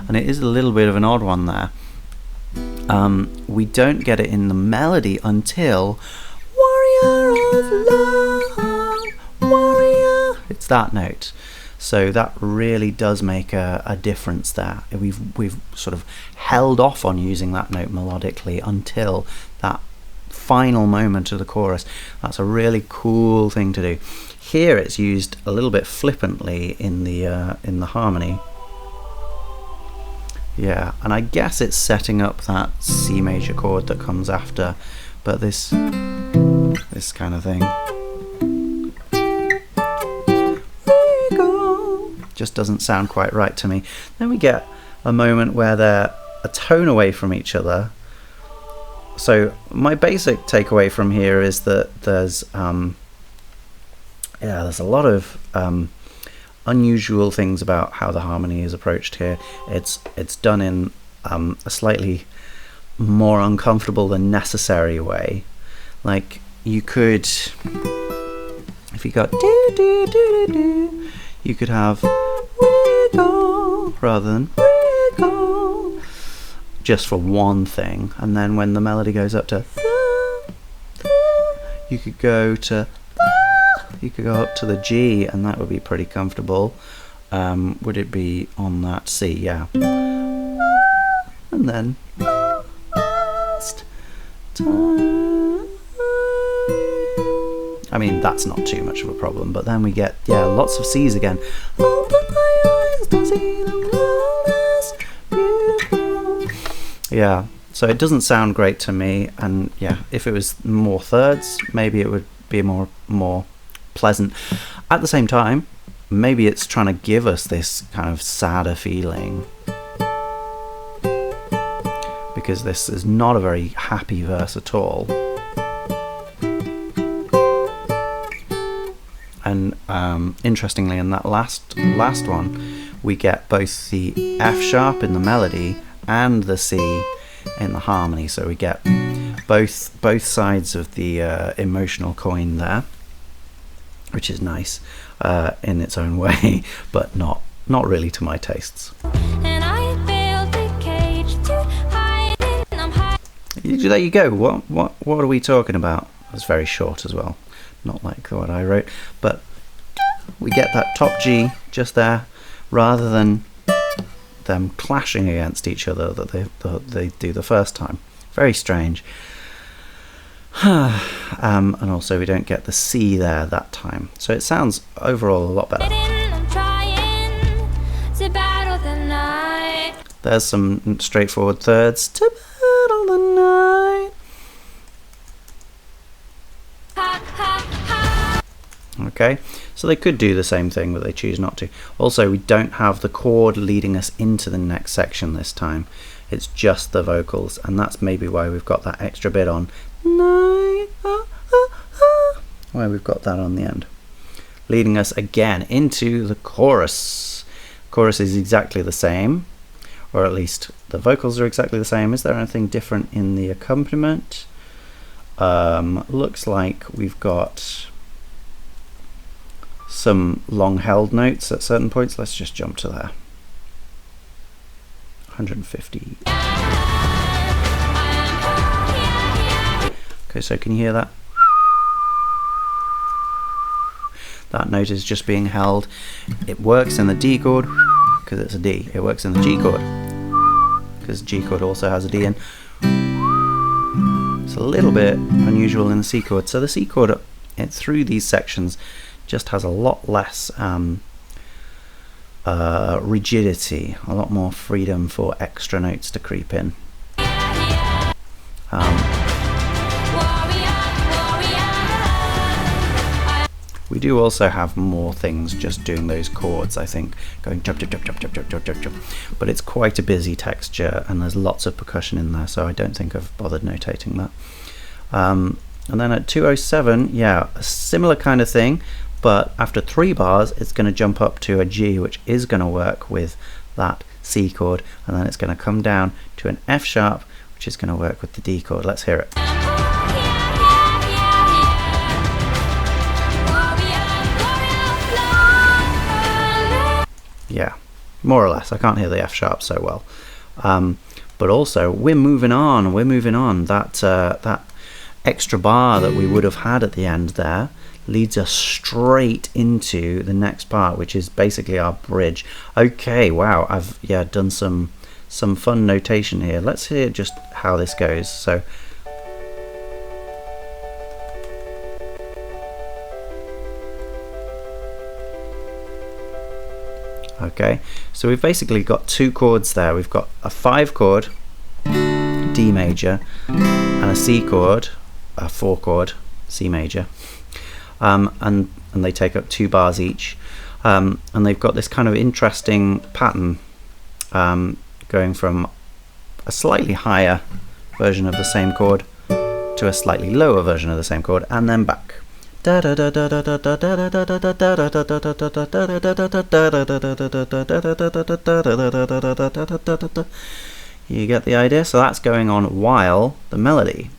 and it is a little bit of an odd one there. We don't get it in the melody until warrior of love, warrior. It's that note. So that really does make a difference there. We've sort of held off on using that note melodically until that final moment of the chorus. That's a really cool thing to do. Here it's used a little bit flippantly in the harmony. Yeah, and I guess it's setting up that C major chord that comes after, but this kind of thing just doesn't sound quite right to me. Then we get a moment where they're a tone away from each other. So my basic takeaway from here is that there's a lot of unusual things about how the harmony is approached here. It's done in a slightly more uncomfortable than necessary way. Like you could, if you got do do do do do, you could have wiggle rather than wiggle, just for one thing, and then when the melody goes up to you could go to up to the G, and that would be pretty comfortable. Would it be on that C? Yeah. And then last time. I mean, that's not too much of a problem, but then we get, lots of C's again. Open my eyes to see the world is beautiful. Yeah, so it doesn't sound great to me, and yeah, if it was more thirds, maybe it would be more pleasant. At the same time, maybe it's trying to give us this kind of sadder feeling, because this is not a very happy verse at all. And interestingly, in that last one, we get both the F sharp in the melody and the C in the harmony. So we get both sides of the emotional coin there, which is nice in its own way, but not really to my tastes. And I built a cage to hide in. I'm hiding. There you go. What are we talking about? It was very short as well, not like what I wrote, but we get that top G just there, rather than them clashing against each other that they do the first time. Very strange. And also we don't get the C there that time, so it sounds overall a lot better. I'm trying to battle the night. There's some straightforward thirds. To battle the night. Ha, ha, ha. Okay, so they could do the same thing, but they choose not to. Also, we don't have the chord leading us into the next section this time. It's just the vocals, and that's maybe why we've got that extra bit on night, why we've got that on the end, leading us again into the chorus. Chorus is exactly the same, or at least the vocals are exactly the same. Is there anything different in the accompaniment? Looks like we've got some long held notes at certain points. Let's just jump to there. 150. Okay, so can you hear that? That note is just being held. It works in the D chord because it's a D. It works in the G chord because G chord also has a D in. It's a little bit unusual in the C chord. So the C chord, through these sections, just has a lot less rigidity, a lot more freedom for extra notes to creep in. We do also have more things just doing those chords, I think, going jump, jump, jump, jump, jump, jump, jump, jump, jump. But it's quite a busy texture and there's lots of percussion in there, so I don't think I've bothered notating that. And then at 207, yeah, a similar kind of thing, but after 3 bars, it's going to jump up to a G, which is going to work with that C chord, and then it's going to come down to an F sharp, which is going to work with the D chord. Let's hear it. Yeah, more or less. I can't hear the F sharp so well, but also we're moving on. That extra bar that we would have had at the end there leads us straight into the next part, which is basically our bridge. Okay, wow, I've done some fun notation here. Let's hear just how this goes. So okay, so we've basically got 2 chords there. We've got a 5 chord D major and a C chord, a 4 chord C major, and they take up 2 bars each, and they've got this kind of interesting pattern, going from a slightly higher version of the same chord to a slightly lower version of the same chord, and then back. You get the idea? So that's going on while the melody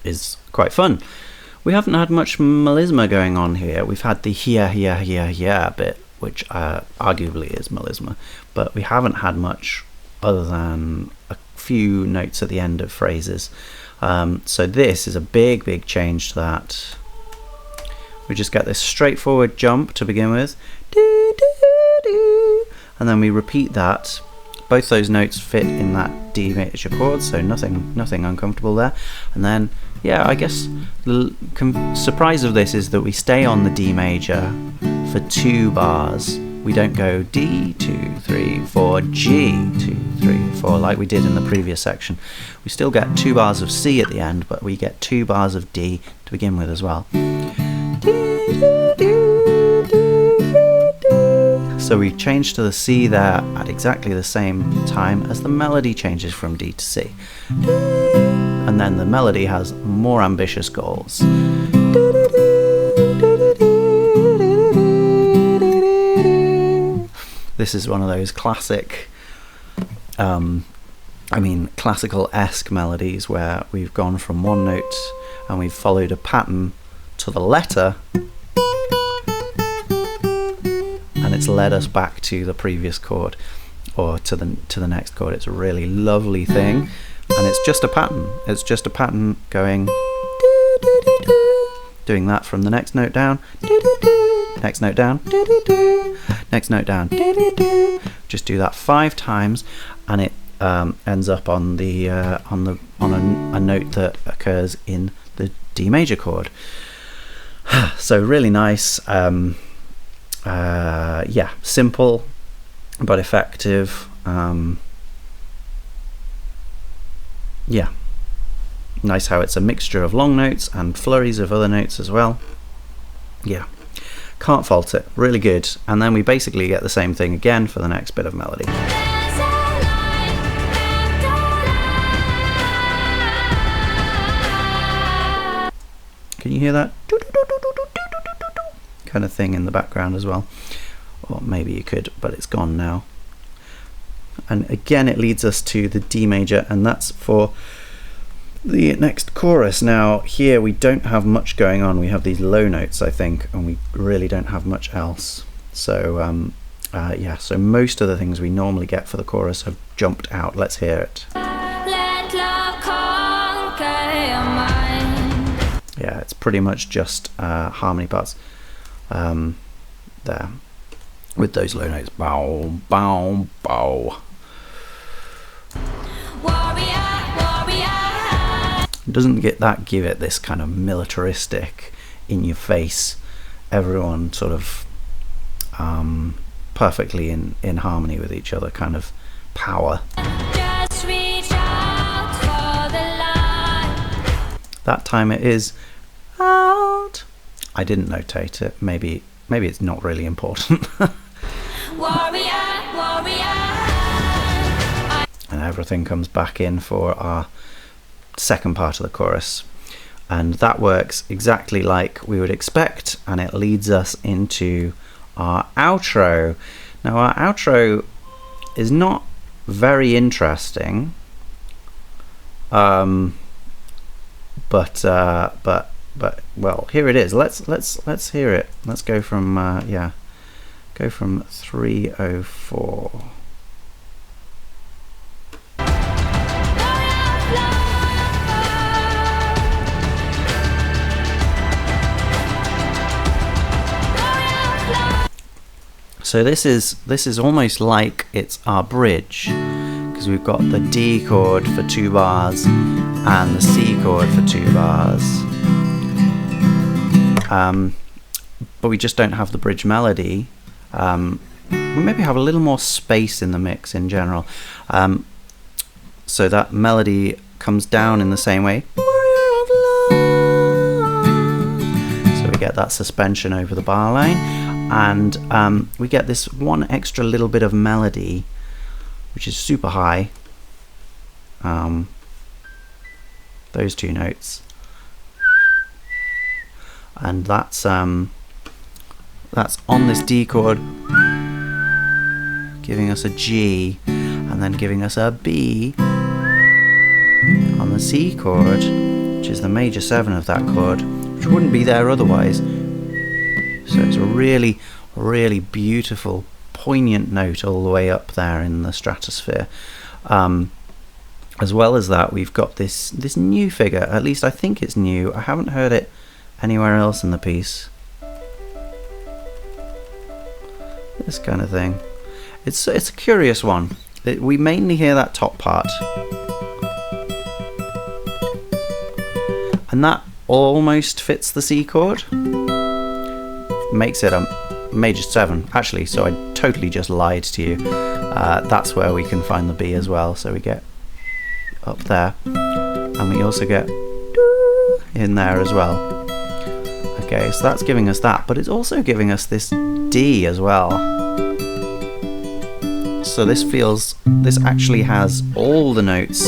is quite fun. We haven't had much melisma going on here. We've had the here, here, here, here bit, which arguably is melisma, but we haven't had much other than a few notes at the end of phrases. So this is a big change to that. We just get this straightforward jump to begin with, and then we repeat that. Both those notes fit in that D major chord, so nothing uncomfortable there. And then, yeah, I guess the surprise of this is that we stay on the D major for 2 bars. We don't go D, 2, 3, 4, G, 2, 3, 4 like we did in the previous section. We still get 2 bars of C at the end, but we get 2 bars of D to begin with as well. So we change to the C there at exactly the same time as the melody changes from D to C. And then the melody has more ambitious goals. This is one of those classic, classical-esque melodies where we've gone from one note and we've followed a pattern to the letter, and it's led us back to the previous chord or to the next chord. It's a really lovely thing, and it's just a pattern. It's just a pattern going, doing that from the next note down, next note down, next note down. Just do that 5 times, and it ends up on the a note that occurs in the D major chord. So really nice. Yeah, simple but effective. Yeah, nice how it's a mixture of long notes and flurries of other notes as well. Yeah, can't fault it. Really good. And then we basically get the same thing again for the next bit of melody. Can you hear that kind of thing in the background as well? Or maybe you could, but it's gone now. And again, it leads us to the D major, and that's for the next chorus. Now here we don't have much going on. We have these low notes, I think, and we really don't have much else. So yeah, so most of the things we normally get for the chorus have jumped out. Let's hear it. Let love conquer your mind. Yeah, it's pretty much just harmony parts there with those low notes. Bow, bow, bow. Warrior, warrior. Doesn't give it this kind of militaristic, in your face, everyone sort of perfectly in harmony with each other kind of power. Just reach out for the light. That time it is out. I didn't notate it. Maybe it's not really important. Warrior, warrior. And everything comes back in for our second part of the chorus, and that works exactly like we would expect, and it leads us into our outro. Now our outro is not very interesting, but well, here it is. Let's hear it. Let's go from 304. So this is almost like it's our bridge, because we've got the D chord for 2 bars and the C chord for 2 bars, but we just don't have the bridge melody. We maybe have a little more space in the mix in general, so that melody comes down in the same way. So we get that suspension over the bar line. And we get this one extra little bit of melody, which is super high. Those 2 notes, and that's on this D chord, giving us a G, and then giving us a B on the C chord, which is the major 7 of that chord, which wouldn't be there otherwise. So it's a really, really beautiful, poignant note all the way up there in the stratosphere. As well as that, we've got this new figure. At least I think it's new. I haven't heard it anywhere else in the piece. This kind of thing. It's a curious one. We mainly hear that top part, and that almost fits the C chord. Makes it a major 7 actually, so I totally just lied to you. That's where we can find the B as well, so we get up there, and we also get in there as well. Okay, so that's giving us that, but it's also giving us this D as well. So this actually has all the notes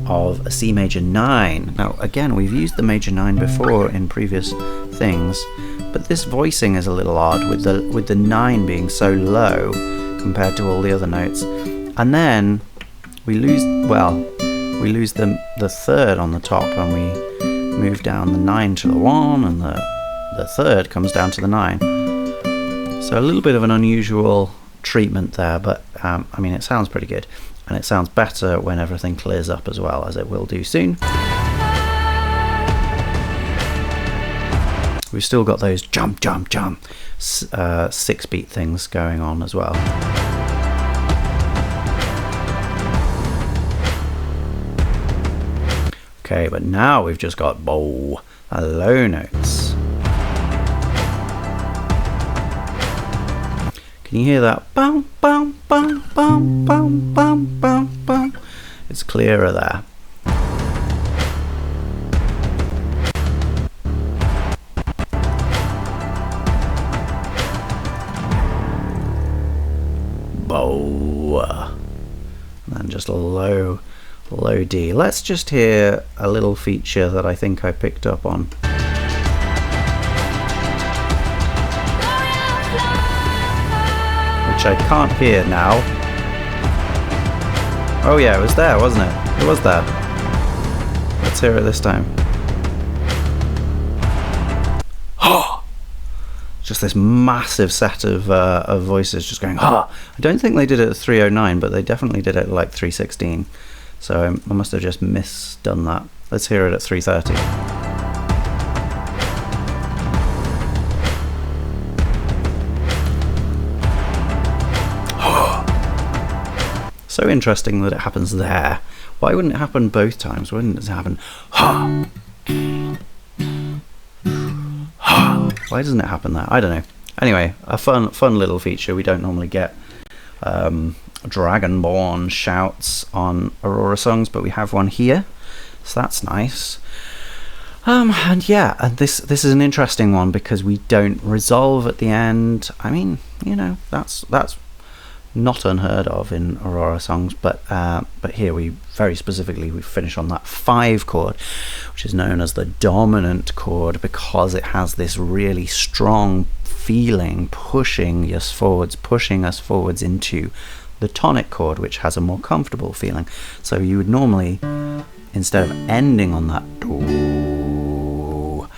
of a C major 9. Now again, we've used the major 9 before in previous things, but this voicing is a little odd with the 9 being so low compared to all the other notes. And then we lose the 3rd on the top, and we move down the 9 to the 1, and the 3rd comes down to the 9. So a little bit of an unusual treatment there, but I mean, it sounds pretty good, and it sounds better when everything clears up as well, as it will do soon. We've still got those jump 6-beat things going on as well. Okay, but now we've just got low notes. Can you hear that? Bum, bum, bum, bum, bum, bum, bum, bum. It's clearer there. And then just a low D. Let's just hear a little feature that I think I picked up on. Which I can't hear now. Oh yeah, it was there, wasn't it? It was there. Let's hear it this time. Just this massive set of voices just going ha. I don't think they did it at 309, but they definitely did it at like 316. So I must have just misdone that. Let's hear it at 330. So interesting that it happens there. Why wouldn't it happen both times? Why wouldn't it happen ha? Ha? Why doesn't it happen there? I don't know. Anyway, a fun little feature. We don't normally get Dragonborn shouts on Aurora songs, but we have one here, so that's nice. And yeah, and this is an interesting one because we don't resolve at the end. I mean, you know, that's not unheard of in Aurora songs, but here we very specifically we finish on that 5 chord, which is known as the dominant chord because it has this really strong feeling pushing us forwards into the tonic chord, which has a more comfortable feeling. So you would normally, instead of ending on that do,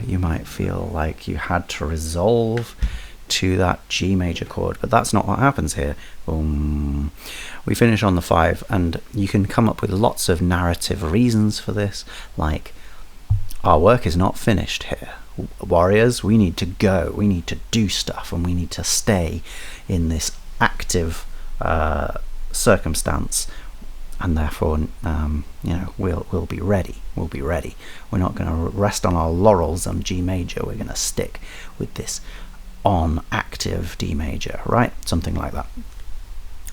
you might feel like you had to resolve to that G major chord, but that's not what happens here. Boom. We finish on the 5, and you can come up with lots of narrative reasons for this, like our work is not finished here. Warriors, we need to go, we need to do stuff, and we need to stay in this active circumstance, and therefore you know, we'll be ready. We're not going to rest on our laurels on G major. We're going to stick with this on active D major, right? Something like that.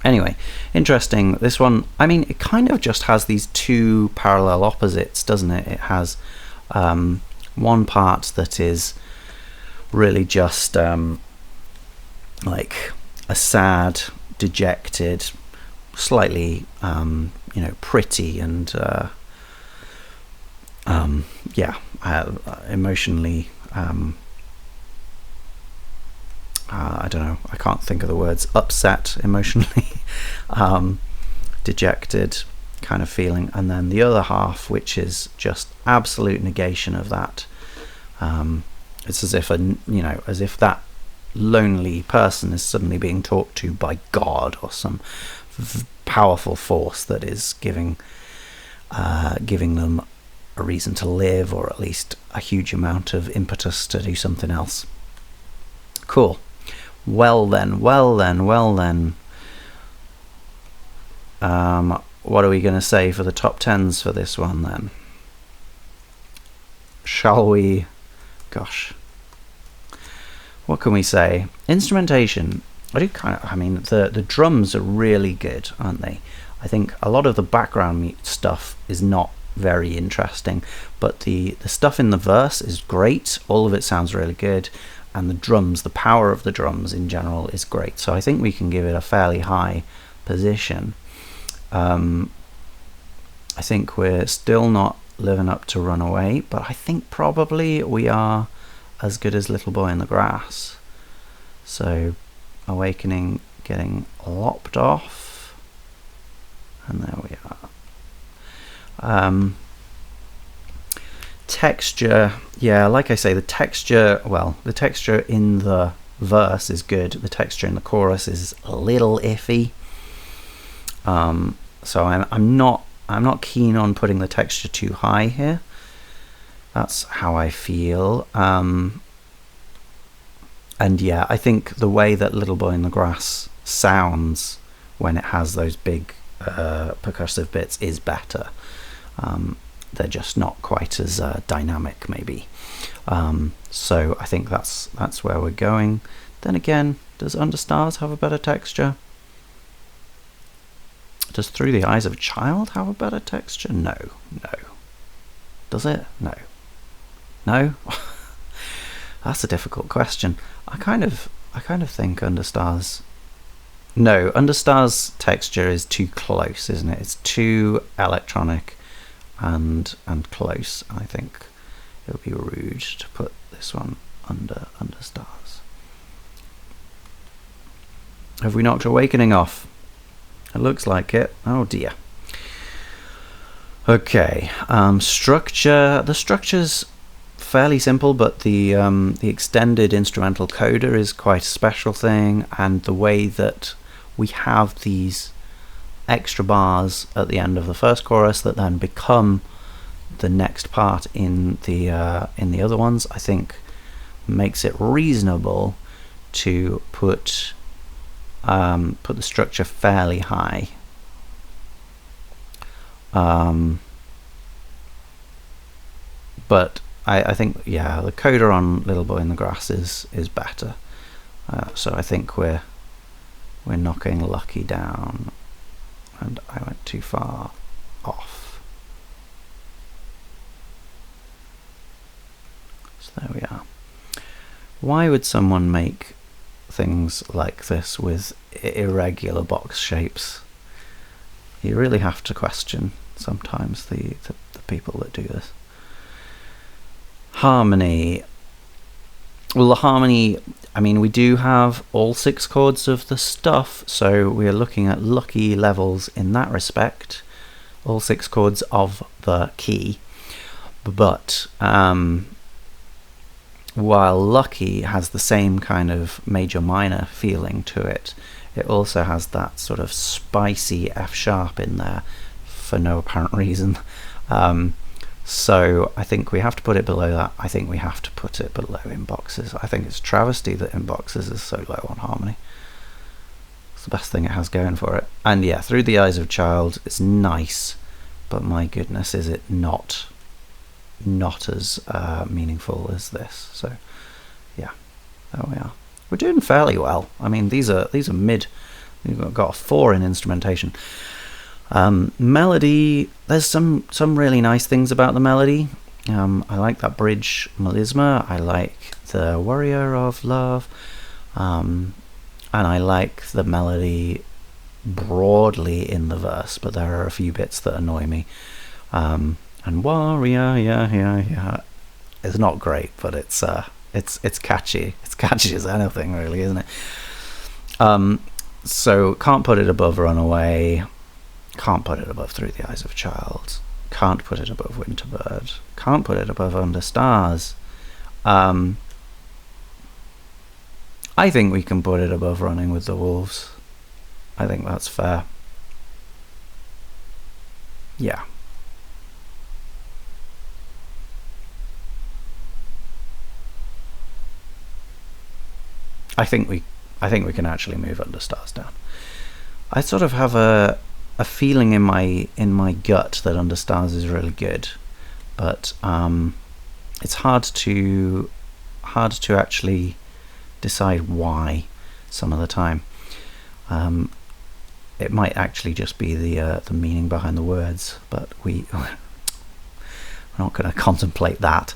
Anyway, interesting. This one, I mean, it kind of just has these 2 parallel opposites, doesn't it? It has one part that is really just like a sad, dejected, slightly you know, pretty and yeah, emotionally I don't know, I can't think of the words, upset emotionally, dejected kind of feeling, and then the other half, which is just absolute negation of that. It's as if as if that lonely person is suddenly being talked to by God or some powerful force that is giving them a reason to live, or at least a huge amount of impetus to do something else. Cool. Well then. What are we going to say for the top 10s for this one then? Shall we? Gosh. What can we say? Instrumentation. I mean, the drums are really good, aren't they? I think a lot of the background stuff is not very interesting, but the stuff in the verse is great. All of it sounds really good, and the drums, the power of the drums in general is great. So I think we can give it a fairly high position. I think we're still not living up to Runaway, but I think probably we are as good as Little Boy in the Grass. So Awakening getting lopped off, and there we are. Texture, yeah, like I say, the texture in the verse is good. The texture in the chorus is a little iffy. So I'm not keen on putting the texture too high here. That's how I feel. And yeah, I think the way that Little Boy in the Grass sounds when it has those big percussive bits is better. They're just not quite as dynamic, maybe. So I think that's where we're going. Then again, does Understars have a better texture? Does Through the Eyes of a Child have a better texture? No. Does it? No. That's a difficult question. I kind of think Understars. No, Understars texture is too close, isn't it? It's too electronic and close. I think it would be rude to put this one under Understars. Have we knocked Awakening off? It looks like it. Oh dear. Okay. Structure. The structure's fairly simple, but the extended instrumental coda is quite a special thing, and the way that we have these extra bars at the end of the first chorus that then become the next part in the other ones, I think makes it reasonable to put put the structure fairly high. But I think, yeah, the coda on Little Boy in the Grass is better. So I think we're knocking Lucky down, and I went too far off. So there we are. Why would someone make things like this with irregular box shapes? You really have to question sometimes the people that do this. Harmony. Well, the harmony, I mean, we do have all 6 chords of the stuff, so we're looking at lucky levels in that respect. All 6 chords of the key. But while Lucky has the same kind of major-minor feeling to it, it also has that sort of spicy F sharp in there for no apparent reason. So I think we have to put it below that. I think we have to put it below in boxes. I think it's a travesty that in boxes is so low on harmony. It's the best thing it has going for it. And yeah, Through the Eyes of a Child, it's nice, but my goodness, is it not as meaningful as this. So yeah, there we are. We're doing fairly well. I mean, these are mid. We've got a 4 in instrumentation. Melody, there's some really nice things about the melody. I like that bridge melisma. I like the Warrior of Love, and I like the melody broadly in the verse, but there are a few bits that annoy me. And Warrior, yeah, it's not great, but it's catchy. It's catchy as anything, really, isn't it? So can't put it above Runaway. Can't put it above Through the Eyes of a Child. Can't put it above Winterbird. Can't put it above Under Stars. I think we can put it above Running with the Wolves. I think that's fair. Yeah. I think we can actually move Under Stars down. I sort of have a feeling in my gut that Under Stars is really good, but it's hard to actually decide why some of the time. It might actually just be the meaning behind the words, but we're not going to contemplate that.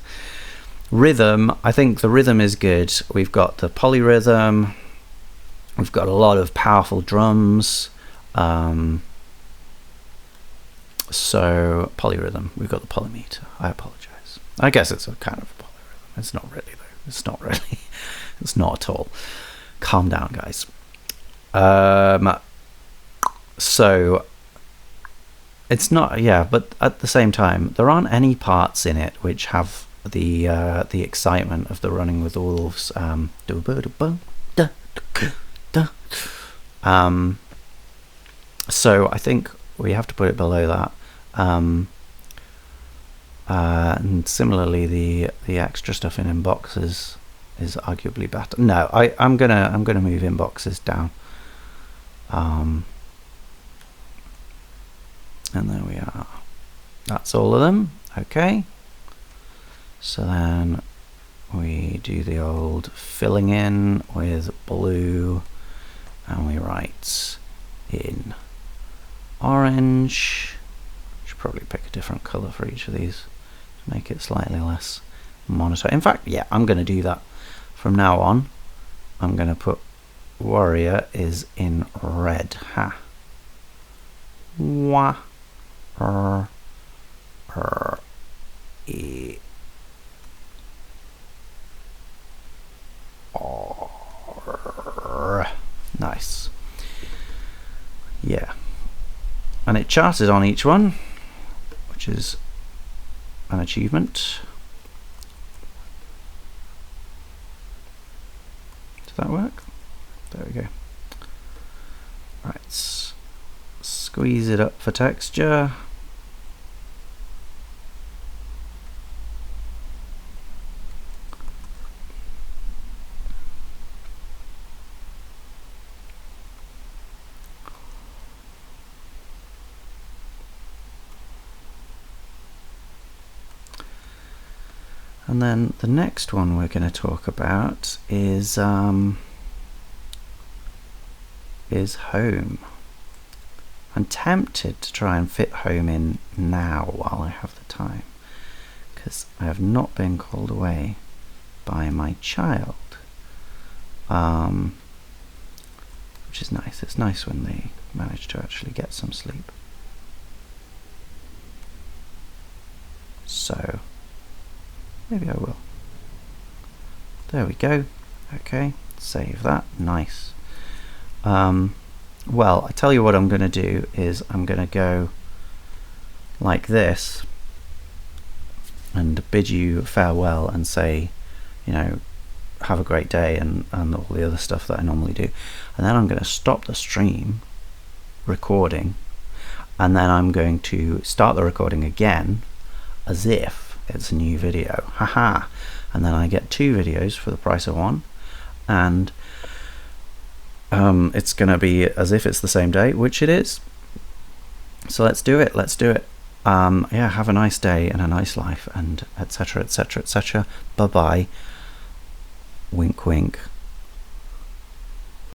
Rhythm, I think the rhythm is good. We've got the polyrhythm. We've got a lot of powerful drums. So polyrhythm. We've got the polymeter. I apologize. I guess it's a kind of a polyrhythm. It's not really though. It's not really. It's not at all. Calm down, guys. So it's not. Yeah, but at the same time, there aren't any parts in it which have the excitement of the Running with the Wolves. So I think we have to put it below that. And similarly, the extra stuff in boxes is arguably better. No, I'm gonna move in boxes down. And there we are. That's all of them. Okay. So then we do the old filling in with blue, and we write in orange. Should probably pick a different color for each of these to make it slightly less monotone. In fact, yeah, I'm going to do that from now on. I'm going to put Warrior is in red. Ha. Wah. E. Nice. Yeah. And it charted on each one, which is an achievement. Does that work? There we go. Right. Squeeze it up for texture. And then the next one we're going to talk about is home. I'm tempted to try and fit home in now while I have the time, because I have not been called away by my child, which is nice. It's nice when they manage to actually get some sleep. So maybe I will. There we go. Okay, save that. Nice. Well, I tell you what I'm going to do is I'm going to go like this and bid you farewell and say, you know, have a great day and all the other stuff that I normally do. And then I'm going to stop the stream recording, and then I'm going to start the recording again as if it's a new video. Haha. And then I get 2 videos for the price of 1, and it's going to be as if it's the same day, which it is. So let's do it. Yeah, have a nice day and a nice life, and etc, etc, etc. Bye bye. Wink wink.